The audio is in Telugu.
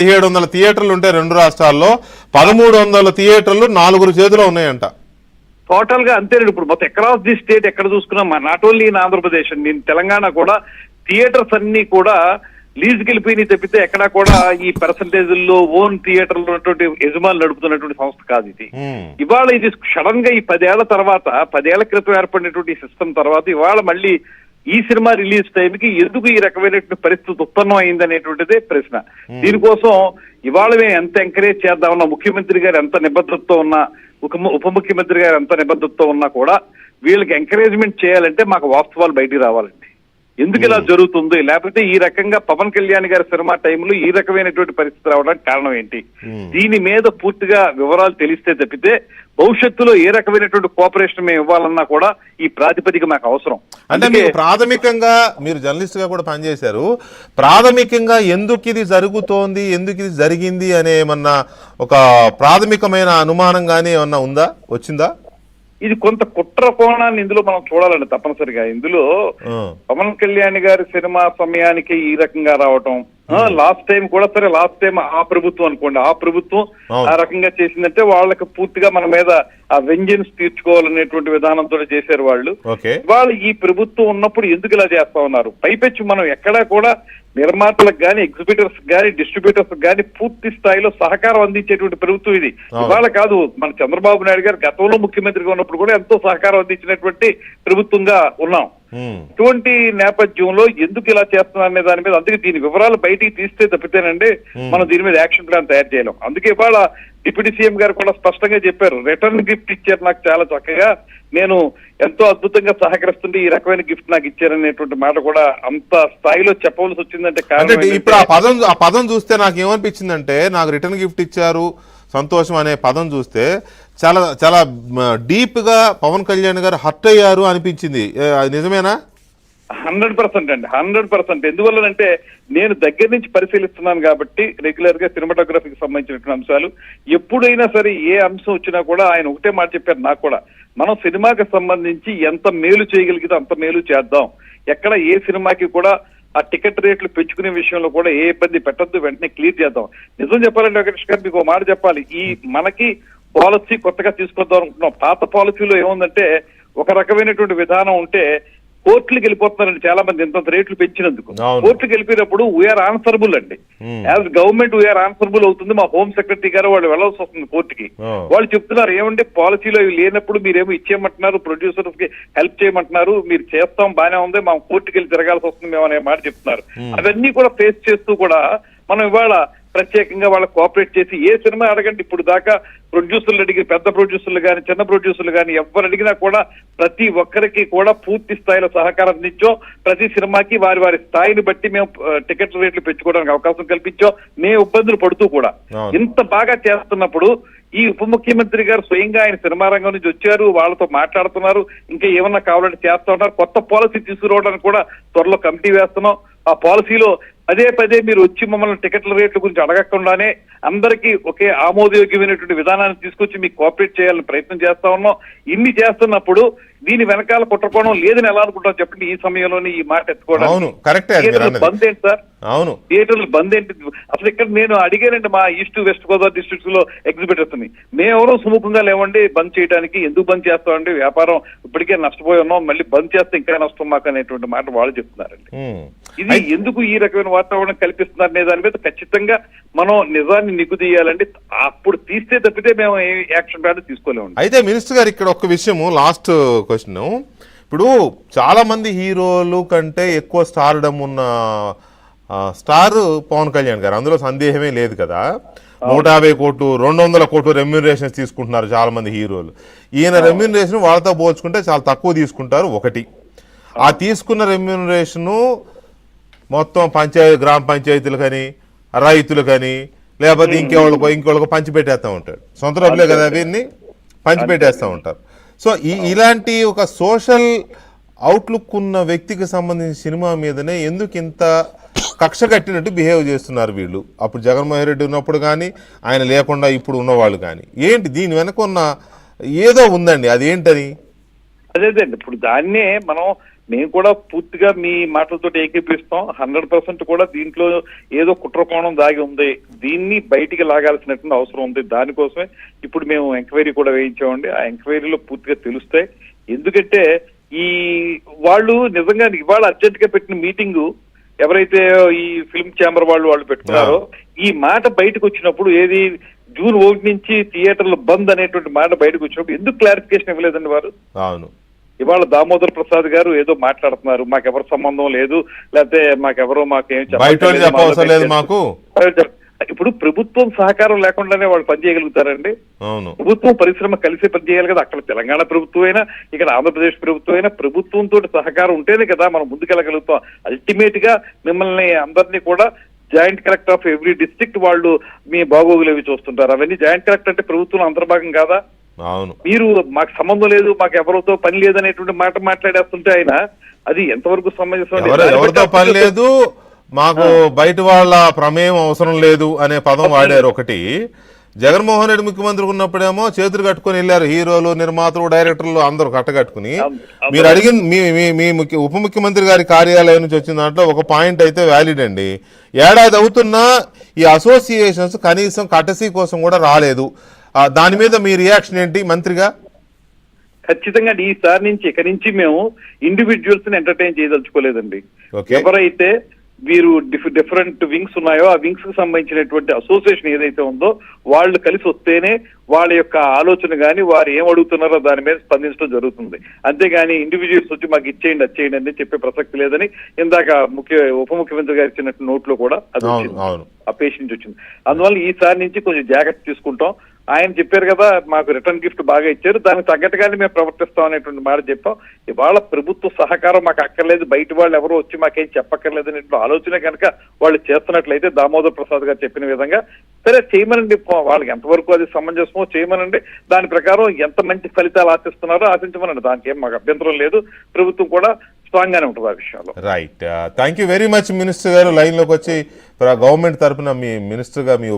1700 థియేటర్లు ఉంటే 2 రాష్ట్రాల్లో 1300 థియేటర్లు 4 చేతిలో ఉన్నాయంట. టోటల్ గా అంతేనండి. ఇప్పుడు మొత్తం అక్రాస్ ది స్టేట్ ఎక్కడ చూసుకున్నా, నాట్ ఓన్లీ ఇన్ ఆంధ్రప్రదేశ్, నేను తెలంగాణ కూడా థియేటర్స్ అన్ని కూడా లీజుకి వెళ్ళిపోయినాయి తప్పితే ఎక్కడా కూడా ఈ పర్సంటేజ్ల్లో ఓన్ థియేటర్లు ఉన్నటువంటి యజమానులు నడుపుతున్నటువంటి సంస్థ కాదు ఇది. ఇవాళ ఇది సడన్ గా ఈ 10 ఏళ్ల తర్వాత, 10 ఏళ్ల క్రితం ఏర్పడినటువంటి సిస్టమ్ తర్వాత ఇవాళ మళ్ళీ ఈ సినిమా రిలీజ్ టైంకి ఎందుకు ఈ రకమైనటువంటి పరిస్థితి ఉత్పన్నం అయింది అనేటువంటిదే ప్రశ్న. దీనికోసం ఇవాళ మేము ఎంత ఎంకరేజ్ చేద్దామన్నా, ముఖ్యమంత్రి గారు ఎంత నిబద్ధతతో ఉన్నా, ఉప ముఖ్యమంత్రి గారు ఎంత నిబద్ధతతో ఉన్నా కూడా వీళ్ళకి ఎంకరేజ్మెంట్ చేయాలంటే మాకు వాస్తవాలు బయటికి రావాలండి. ఎందుకు ఇలా జరుగుతుంది, లేకపోతే ఈ రకంగా పవన్ కళ్యాణ్ గారి సినిమా టైంలో ఈ రకమైనటువంటి పరిస్థితి రావడానికి కారణం ఏంటి, దీని మీద పూర్తిగా వివరాలు తెలిస్తే తప్పితే భవిష్యత్తులో ఏ రకమైనటువంటి కోఆపరేషన్ మేము ఇవ్వాలన్నా కూడా ఈ ప్రాతిపదిక మాకు అవసరం. అంటే మీరు ప్రాథమికంగా, మీరు జర్నలిస్ట్ గా కూడా పనిచేశారు, ప్రాథమికంగా ఎందుకు ఇది జరుగుతోంది, ఎందుకు ఇది జరిగింది అనే ఏమన్నా ఒక ప్రాథమికమైన అనుమానం గానీ ఏమన్నా ఉందా, వచ్చిందా? ఇది కొంత కుట్ర కోణాన్ని ఇందులో మనం చూడాలండి తప్పనిసరిగా. ఇందులో పవన్ కళ్యాణ్ గారి సినిమా సమయానికి ఈ రకంగా రావటం, లాస్ట్ టైం కూడా సరే, లాస్ట్ టైం ఆ ప్రభుత్వం అనుకోండి, ఆ ప్రభుత్వం ఆ రకంగా చేసిందంటే వాళ్ళకి పూర్తిగా మన మీద ఆ వెంజెన్స్ తీర్చుకోవాలనేటువంటి విధానంతో చేశారు వాళ్ళు. వాళ్ళు ఈ ప్రభుత్వం ఉన్నప్పుడు ఎందుకు ఇలా చేస్తా ఉన్నారు? పైపెచ్చి మనం ఎక్కడా కూడా నిర్మాతలకు గాని, ఎగ్జిబిటర్స్ గాని, డిస్ట్రిబ్యూటర్స్ గాని పూర్తి స్థాయిలో సహకారం అందించేటువంటి ప్రభుత్వం ఇది. ఇవాళ కాదు, మన చంద్రబాబు నాయుడు గారు గతంలో ముఖ్యమంత్రిగా ఉన్నప్పుడు కూడా ఎంతో సహకారం అందించినటువంటి ప్రభుత్వంగా ఉన్నాం. ఇటువంటి నేపథ్యంలో ఎందుకు ఇలా చేస్తున్నారనే దాని మీద, అందుకే దీని వివరాలు బయటికి తీస్తే తప్పితేనండి మనం దీని మీద యాక్షన్ ప్లాన్ తయారు చేయలేం. అందుకే ఇవాళ డిప్యూటీ సీఎం గారు కూడా స్పష్టంగా చెప్పారు, రిటర్న్ గిఫ్ట్ ఇచ్చారు నాకు చాలా చక్కగా, నేను ఎంతో అద్భుతంగా సహకరిస్తుంటే ఈ రకమైన గిఫ్ట్ నాకు ఇచ్చారనేటువంటి మాట కూడా అంత స్థాయిలో చెప్పవలసి వచ్చిందంటే కారణం ఇప్పుడు ఆ పదం చూస్తే నాకు ఏమనిపించిందంటే, నాకు రిటర్న్ గిఫ్ట్ ఇచ్చారు సంతోషం అనే పదం చూస్తే చాలా చాలా డీప్ గా పవన్ కళ్యాణ్ గారు హర్ట్ అయ్యారు అనిపించింది. అది నిజమేనా? 100% అండి, 100%. ఎందువల్లనంటే నేను దగ్గర నుంచి పరిశీలిస్తున్నాను కాబట్టి రెగ్యులర్ గా సినిమాటోగ్రఫీకి సంబంధించినటువంటి అంశాలు, ఎప్పుడైనా సరే ఏ అంశం వచ్చినా కూడా ఆయన ఒకటే మాట చెప్పారు నాకు కూడా, మనం సినిమాకి సంబంధించి ఎంత మేలు చేయగలిగితే అంత మేలు చేద్దాం, ఎక్కడ ఏ సినిమాకి కూడా ఆ టికెట్ రేట్లు పెంచుకునే విషయంలో కూడా ఏ ఇబ్బంది పెట్టద్దు, వెంటనే క్లియర్ చేద్దాం. నిజం చెప్పాలంటే వెంకటేష్ గారు మీకు మాట చెప్పాలి, ఈ మనకి పాలసీ కొత్తగా తీసుకొద్దాం అనుకుంటున్నాం. పాత పాలసీలో ఏముందంటే ఒక రకమైనటువంటి విధానం ఉంటే కోర్టులకు వెళ్ళిపోతున్నారండి చాలా మంది, ఇంత రేట్లు పెంచినందుకు. కోర్టుకు వెళ్ళిపోయినప్పుడు వీఆర్ ఆన్సరబుల్ అండి, యాజ్ గవర్నమెంట్ వీఆర్ ఆన్సరబుల్ అవుతుంది. మా హోమ్ సెక్రటరీ గారు వాళ్ళు వెళ్ళాల్సి వస్తుంది కోర్టుకి. వాళ్ళు చెప్తున్నారు ఏమంటే పాలసీలో లేనప్పుడు మీరేమో ఇచ్చేయమంటున్నారు, ప్రొడ్యూసర్స్ కి హెల్ప్ చేయమంటున్నారు, మీరు చేస్తాం బానే ఉంది, మా కోర్టుకి వెళ్ళి తిరగాల్సి వస్తుంది మేము అనే మాట చెప్తున్నారు. అవన్నీ కూడా ఫేస్ చేస్తూ కూడా మనం ఇవాళ ప్రత్యేకంగా వాళ్ళకి కోఆపరేట్ చేసి ఏ సినిమా అడగండి, ఇప్పుడు దాకా ప్రొడ్యూసర్లు అడిగి, పెద్ద ప్రొడ్యూసర్లు కానీ చిన్న ప్రొడ్యూసర్లు కానీ ఎవరు అడిగినా కూడా ప్రతి ఒక్కరికి కూడా పూర్తి స్థాయిలో సహకారం అందించాం. ప్రతి సినిమాకి వారి వారి స్థాయిని బట్టి మేము టికెట్ల రేట్లు పెంచుకోవడానికి అవకాశం కల్పించాం, మేము ఇబ్బందులు పడుతూ కూడా. ఇంత బాగా చేస్తున్నప్పుడు ఈ ఉప ముఖ్యమంత్రి గారు స్వయంగా ఆయన సినిమా రంగం నుంచి వచ్చారు, వాళ్ళతో మాట్లాడుతున్నారు, ఇంకా ఏమన్నా కావాలంటే చేస్తా ఉన్నారు. కొత్త పాలసీ తీసుకురావడానికి కూడా త్వరలో కమిటీ వేస్తున్నాం. ఆ పాలసీలో పదే పదే మీరు వచ్చి మమ్మల్ని టికెట్ల రేట్ల గురించి అడగకుండానే అందరికీ ఒకే ఆమోదయోగ్యమైనటువంటి విధానాన్ని తీసుకొచ్చి మీకు కోఆపరేట్ చేయాలని ప్రయత్నం చేస్తా ఉన్నాం. ఇన్ని చేస్తున్నప్పుడు దీని వెనకాల కుట్రకోణం లేదని ఎలా అనుకుంటాం చెప్పండి? ఈ సమయంలోనే ఈ మాట ఎత్తుకోవడం బంద్ ఏంటి సార్? అవును, థియేటర్లు బంద్ ఏంటి? అసలు ఇక్కడ నేను అడిగానండి మా ఈస్ట్ వెస్ట్ గోదావరి డిస్ట్రిక్ట్స్ లో ఎగ్జిబిటర్స్ ని, మేమెవరో సుముఖంగా లేవండి బంద్ చేయడానికి, ఎందుకు బంద్ చేస్తామండి, వ్యాపారం ఇప్పటికే నష్టపోయి ఉన్నాం, మళ్ళీ బంద్ చేస్తే ఇంకా నష్టం మాకు అనేటువంటి మాట వాళ్ళు చెప్తున్నారండి. ఇది ఎందుకు ఈ రకమైన వాతావరణం కల్పిస్తున్నారు అనే దాని మీద ఖచ్చితంగా మనం నిజాన్ని నిగ్గుదీయాలండి. అప్పుడు తీస్తే తప్పితే మేము ఏ యాక్షన్ ప్లాన్ తీసుకోలేము. అయితే మినిస్టర్ గారు ఇక్కడ ఒక విషయము, లాస్ట్ క్వశ్చన్, ఇప్పుడు చాలా మంది హీరోలు కంటే ఎక్కువ స్టార్డమ్ ఉన్న స్టార్ పవన్ కళ్యాణ్ గారు, అందులో సందేహమే లేదు కదా. 150 కోట్లు 200 కోట్లు రెమ్యూనరేషన్ తీసుకుంటున్నారు చాలా మంది హీరోలు. ఈయన రెమ్యూనరేషన్ వాళ్ళతో పోల్చుకుంటే చాలా తక్కువ తీసుకుంటారు. ఒకటి, ఆ తీసుకున్న రెమ్యూనరేషను మొత్తం గ్రామ పంచాయతీలు కానీ రైతులు కానీ లేకపోతే ఇంకోళ్ళకు పంచిపెట్టేస్తూ ఉంటాడు. సొంత డబ్బులే కదా అవన్నీ పంచిపెట్టేస్తూ ఉంటారు. సో ఇలాంటి ఒక సోషల్ అవుట్లుక్ ఉన్న వ్యక్తికి సంబంధించిన సినిమా మీదనే ఎందుకు ఇంత కక్ష కట్టినట్టు బిహేవ్ చేస్తున్నారు వీళ్ళు? అప్పుడు జగన్మోహన్ రెడ్డి ఉన్నప్పుడు కానీ, ఆయన లేకుండా ఇప్పుడు ఉన్నవాళ్ళు కానీ, ఏంటి దీని వెనక ఉన్న ఏదో ఉందండి, అదేంటని? అదేదండి ఇప్పుడు దాన్నే మనం మేము కూడా పూర్తిగా మీ మాటలతో ఏకీపిస్తాం. 100% కూడా దీంట్లో ఏదో కుట్రకోణం దాగి ఉంది, దీన్ని బయటికి లాగాల్సినటువంటి అవసరం ఉంది. దానికోసమే ఇప్పుడు మేము ఎంక్వైరీ కూడా వేయించామండి. ఆ ఎంక్వైరీలో పూర్తిగా తెలుస్తాయి. ఎందుకంటే ఈ వాళ్ళు నిజంగా ఇవాళ అర్జెంట్ గా పెట్టిన మీటింగు ఎవరైతే ఈ ఫిల్మ్ ఛాంబర్ వాళ్ళు పెట్టుకున్నారో, ఈ మాట బయటకు వచ్చినప్పుడు ఏది జూన్ 1 నుంచి థియేటర్లు బంద్ అనేటువంటి మాట బయటకు వచ్చినప్పుడు ఎందుకు క్లారిఫికేషన్ ఇవ్వలేదండి వారు? అవును. ఇవాళ దామోదర్ ప్రసాద్ గారు ఏదో మాట్లాడుతున్నారు, మాకెవరు సంబంధం లేదు, లేకపోతే మాకేం చెప్పలేదు మాకు. ఇప్పుడు ప్రభుత్వం సహకారం లేకుండానే వాళ్ళు పనిచేయగలుగుతారండి. అవును. ప్రభుత్వం పరిశ్రమ కలిసి పనిచేయాలి కదా. అక్కడ తెలంగాణ ప్రభుత్వం అయినా, ఇక్కడ ఆంధ్రప్రదేశ్ ప్రభుత్వం అయినా ప్రభుత్వంతో సహకారం ఉంటేనే కదా మనం ముందుకెళ్ళగలుగుతాం. అల్టిమేట్ గా మిమ్మల్ని అందరినీ కూడా joint collector of every district వాళ్ళు మీ బాగోగులు అవి చూస్తుంటారు. అవన్నీ జాయింట్ కలెక్టర్ అంటే ప్రభుత్వం అంతర్భాగం కాదా? అవును. మీరు మాకు సంబంధం లేదు, మాకు ఎవరితో పని లేదు అనేటువంటి మాట మాట్లాడేస్తుంటే ఆయన అది ఎంతవరకు సమంజసం? ఎవరితో పని లేదు, మాకు బయట వాళ్ళ ప్రమేయం అవసరం లేదు అనే పదం వాడారు ఒకటి. జగన్మోహన్ రెడ్డి ముఖ్యమంత్రి ఉన్నప్పుడేమో చేతులు కట్టుకుని వెళ్ళారు హీరోలు, నిర్మాతలు, డైరెక్టర్లు అందరూ కట్టకట్టుకుని. మీరు అడిగిన మీ ఉప ముఖ్యమంత్రి గారి కార్యాలయం నుంచి వచ్చిన దాంట్లో ఒక పాయింట్ అయితే వ్యాలిడ్ అండి. ఏడాది అవుతున్నా ఈ అసోసియేషన్స్ కనీసం కటసీ కోసం కూడా రాలేదు. దాని మీద మీ రియాక్షన్ ఏంటి మంత్రిగా? ఖచ్చితంగా ఈసారి నుంచి ఇక నుంచి మేము ఇండివిజువల్స్ ని ఎంటర్టైన్ చేయదలుచుకోలేదండి. ఎవరైతే వీరు డిఫరెంట్ వింగ్స్ ఉన్నాయో ఆ వింగ్స్ కి సంబంధించినటువంటి అసోసియేషన్ ఏదైతే ఉందో వాళ్ళు కలిసి వస్తేనే వాళ్ళ యొక్క ఆలోచన కానీ వారు ఏం అడుగుతున్నారో దాని మీద స్పందించడం జరుగుతుంది. అంతేగాని ఇండివిజువల్స్ వచ్చి మాకు ఇచ్చేయండి వచ్చేయండి అని చెప్పే ప్రసక్తి లేదని ఇందాక ఉప ముఖ్యమంత్రి గారు ఇచ్చినట్టు నోట్లో కూడా అది వచ్చింది, ఆ పేషెంట్ నుంచి వచ్చింది. అందువల్ల ఈసారి నుంచి కొంచెం జాగ్రత్త తీసుకుంటాం. ఆయన చెప్పారు కదా మాకు రిటర్న్ గిఫ్ట్ బాగా ఇచ్చారు, దానికి తగ్గట్టుగానే మేము ప్రవర్తిస్తాం అనేటువంటి మాట చెప్పాం. ఇవాళ ప్రభుత్వ సహకారం మాకు అక్కర్లేదు, బయట వాళ్ళు ఎవరో వచ్చి మాకేం చెప్పక్కర్లేదు అనేటువంటి ఆలోచన కనుక వాళ్ళు చేస్తున్నట్లయితే దామోదర్ ప్రసాద్ గారు చెప్పిన విధంగా సరే చేయమనండి. వాళ్ళకి ఎంతవరకు అది సమంజసమో చేయమనండి. దాని ప్రకారం ఎంత మంచి ఫలితాలు ఆశిస్తున్నారో ఆశించమనండి. దానికి ఏం మాకు అభ్యంతరం లేదు. ప్రభుత్వం కూడా స్ట్రాంగ్ గానే ఉంటుంది ఆ విషయంలో. Right. Thank you very much minister గారు లైన్ లోకి వచ్చి గవర్నమెంట్ తరఫున మీ మినిస్టర్ గా మీ